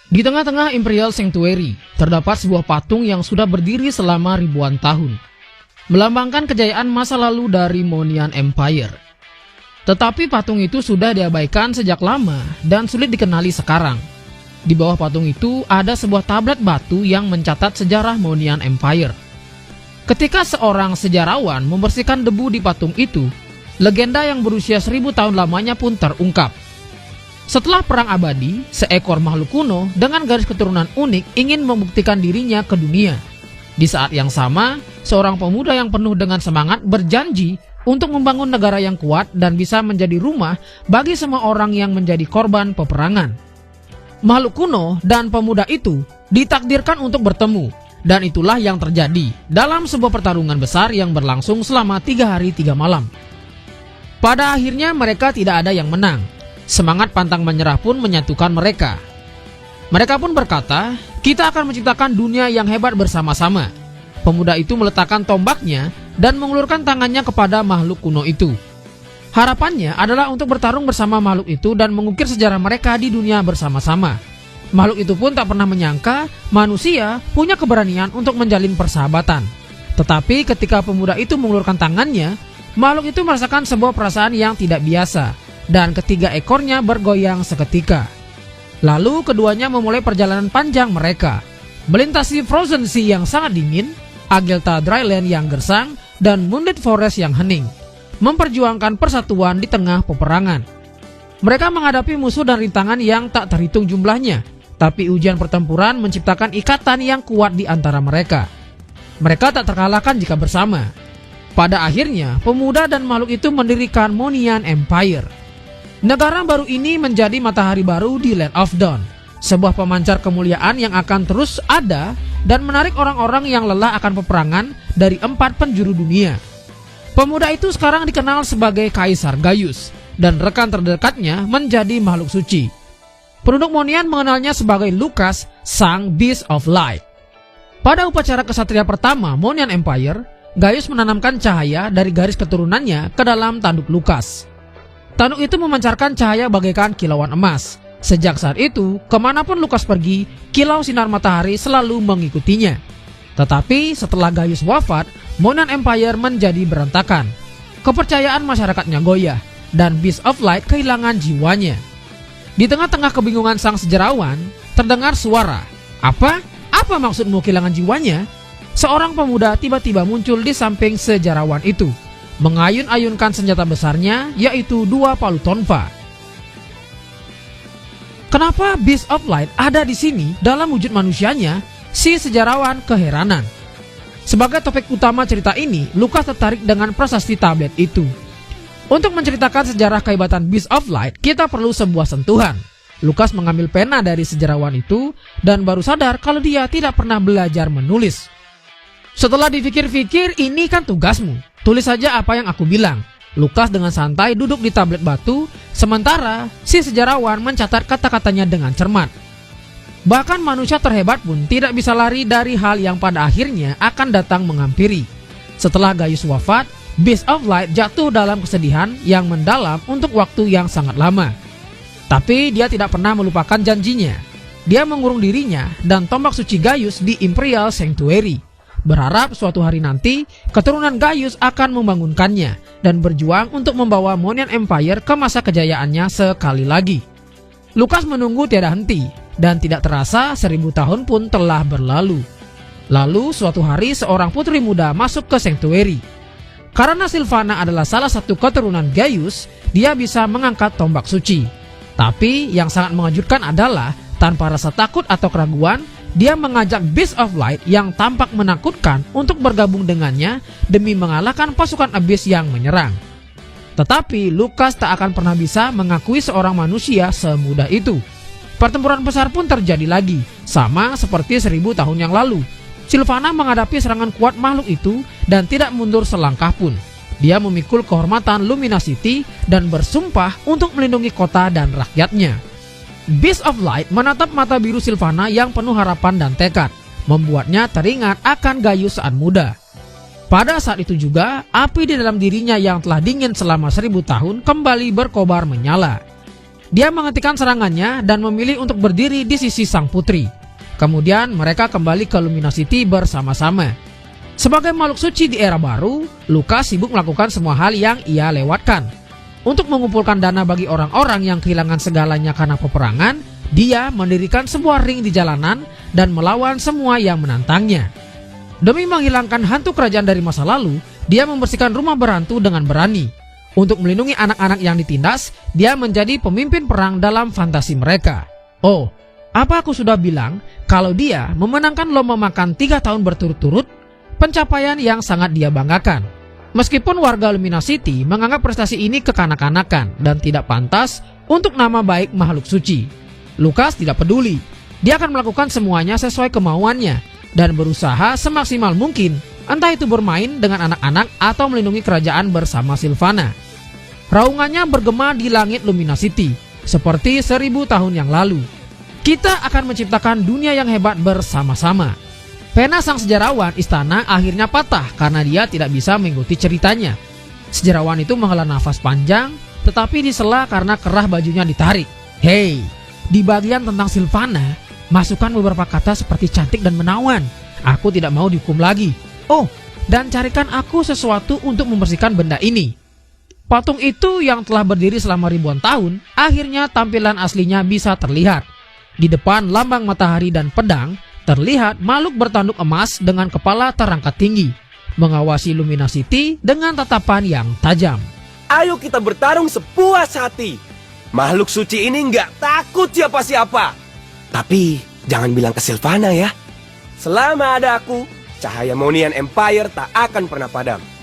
Di tengah-tengah Imperial Sanctuary, terdapat sebuah patung yang sudah berdiri selama ribuan tahun, melambangkan kejayaan masa lalu dari Monian Empire. Tetapi patung itu sudah diabaikan sejak lama dan sulit dikenali sekarang. Di bawah patung itu ada sebuah tablet batu yang mencatat sejarah Monian Empire. Ketika seorang sejarawan membersihkan debu di patung itu, legenda yang berusia 1000 tahun lamanya pun terungkap. Setelah perang abadi, seekor makhluk kuno dengan garis keturunan unik ingin membuktikan dirinya ke dunia. Di saat yang sama, seorang pemuda yang penuh dengan semangat berjanji untuk membangun negara yang kuat dan bisa menjadi rumah bagi semua orang yang menjadi korban peperangan. Makhluk kuno dan pemuda itu ditakdirkan untuk bertemu, dan itulah yang terjadi dalam sebuah pertarungan besar yang berlangsung selama 3 hari 3 malam. Pada akhirnya mereka tidak ada yang menang. Semangat pantang menyerah pun menyatukan mereka. Mereka pun berkata, "Kita akan menciptakan dunia yang hebat bersama-sama." Pemuda itu meletakkan tombaknya dan mengulurkan tangannya kepada makhluk kuno itu. Harapannya adalah untuk bertarung bersama makhluk itu dan mengukir sejarah mereka di dunia bersama-sama. Makhluk itu pun tak pernah menyangka manusia punya keberanian untuk menjalin persahabatan. Tetapi ketika pemuda itu mengulurkan tangannya, makhluk itu merasakan sebuah perasaan yang tidak biasa, dan ketiga ekornya bergoyang seketika. Lalu keduanya memulai perjalanan panjang mereka, melintasi Frozen Sea yang sangat dingin, Agelta Dryland yang gersang, dan Moonlit Forest yang hening, memperjuangkan persatuan di tengah peperangan. Mereka menghadapi musuh dan rintangan yang tak terhitung jumlahnya, tapi ujian pertempuran menciptakan ikatan yang kuat di antara mereka. Mereka tak terkalahkan jika bersama. Pada akhirnya, pemuda dan makhluk itu mendirikan Monian Empire. Negara baru ini menjadi matahari baru di Land of Dawn, sebuah pemancar kemuliaan yang akan terus ada dan menarik orang-orang yang lelah akan peperangan dari 4 penjuru dunia. Pemuda itu sekarang dikenal sebagai Kaisar Gaius, dan rekan terdekatnya menjadi makhluk suci. Penduduk Monian mengenalnya sebagai Lucas, sang Beast of Light. Pada upacara kesatria pertama Monian Empire, Gaius menanamkan cahaya dari garis keturunannya ke dalam tanduk Lucas. Tanduk itu memancarkan cahaya bagaikan kilauan emas. Sejak saat itu, kemanapun Lucas pergi, kilau sinar matahari selalu mengikutinya. Tetapi setelah Gaius wafat, Monian Empire menjadi berantakan. Kepercayaan masyarakatnya goyah, dan Beast of Light kehilangan jiwanya. Di tengah-tengah kebingungan sang sejarawan, terdengar suara. Apa? Apa maksudmu kehilangan jiwanya? Seorang pemuda tiba-tiba muncul di samping sejarawan itu, mengayun-ayunkan senjata besarnya, yaitu 2 palu tonfa. Kenapa Beast of Light ada di sini dalam wujud manusianya? Si sejarawan keheranan. Sebagai topik utama cerita ini, Lucas tertarik dengan prasasti tablet itu. Untuk menceritakan sejarah kehebatan Beast of Light, kita perlu sebuah sentuhan. Lucas mengambil pena dari sejarawan itu dan baru sadar kalau dia tidak pernah belajar menulis. Setelah dipikir-pikir, ini kan tugasmu. Tulis saja apa yang aku bilang. Lucas dengan santai duduk di tablet batu, sementara si sejarawan mencatat kata-katanya dengan cermat. Bahkan manusia terhebat pun tidak bisa lari dari hal yang pada akhirnya akan datang menghampiri. Setelah Gaius wafat, Beast of Light jatuh dalam kesedihan yang mendalam untuk waktu yang sangat lama. Tapi dia tidak pernah melupakan janjinya. Dia mengurung dirinya dan tombak suci Gaius di Imperial Sanctuary, berharap suatu hari nanti keturunan Gaius akan membangunkannya dan berjuang untuk membawa Monian Empire ke masa kejayaannya sekali lagi. Lucas menunggu tiada henti, dan tidak terasa 1000 tahun pun telah berlalu. Lalu suatu hari seorang putri muda masuk ke Sanctuary. Karena Sylvana adalah salah satu keturunan Gaius, dia bisa mengangkat tombak suci. Tapi yang sangat mengejutkan adalah tanpa rasa takut atau keraguan, dia mengajak Beast of Light yang tampak menakutkan untuk bergabung dengannya demi mengalahkan pasukan Abyss yang menyerang. Tetapi Lucas tak akan pernah bisa mengakui seorang manusia semudah itu. Pertempuran besar pun terjadi lagi, sama seperti 1000 tahun yang lalu. Sylvana menghadapi serangan kuat makhluk itu dan tidak mundur selangkah pun. Dia memikul kehormatan Luminosity dan bersumpah untuk melindungi kota dan rakyatnya. Beast of Light menatap mata biru Sylvana yang penuh harapan dan tekad, membuatnya teringat akan Gaius saat muda. Pada saat itu juga, api di dalam dirinya yang telah dingin selama 1000 tahun kembali berkobar menyala. Dia menghentikan serangannya dan memilih untuk berdiri di sisi sang putri. Kemudian mereka kembali ke Luminosity bersama-sama. Sebagai makhluk suci di era baru, Lucas sibuk melakukan semua hal yang ia lewatkan. Untuk mengumpulkan dana bagi orang-orang yang kehilangan segalanya karena peperangan, dia mendirikan sebuah ring di jalanan dan melawan semua yang menantangnya. Demi menghilangkan hantu kerajaan dari masa lalu, dia membersihkan rumah berhantu dengan berani. Untuk melindungi anak-anak yang ditindas, dia menjadi pemimpin perang dalam fantasi mereka. Oh, apa aku sudah bilang kalau dia memenangkan lomba makan 3 tahun berturut-turut, pencapaian yang sangat dia banggakan. Meskipun warga Luminosity menganggap prestasi ini kekanak-kanakan dan tidak pantas untuk nama baik makhluk suci, Lucas tidak peduli. Dia akan melakukan semuanya sesuai kemauannya dan berusaha semaksimal mungkin, entah itu bermain dengan anak-anak atau melindungi kerajaan bersama Sylvana. Raungannya bergema di langit Luminosity, seperti 1000 tahun yang lalu. Kita akan menciptakan dunia yang hebat bersama-sama. Pena sang sejarawan istana akhirnya patah karena dia tidak bisa mengikuti ceritanya. Sejarawan itu menghela nafas panjang, tetapi disela karena kerah bajunya ditarik. Hei, di bagian tentang Sylvana, masukkan beberapa kata seperti cantik dan menawan. Aku tidak mau dihukum lagi. Oh, dan carikan aku sesuatu untuk membersihkan benda ini. Patung itu yang telah berdiri selama ribuan tahun, akhirnya tampilan aslinya bisa terlihat. Di depan lambang matahari dan pedang, terlihat makhluk bertanduk emas dengan kepala terangkat tinggi, mengawasi Luminosity dengan tatapan yang tajam. Ayo kita bertarung sepuas hati. Makhluk suci ini nggak takut siapa-siapa. Tapi jangan bilang ke Sylvana ya. Selama ada aku, cahaya Monian Empire tak akan pernah padam.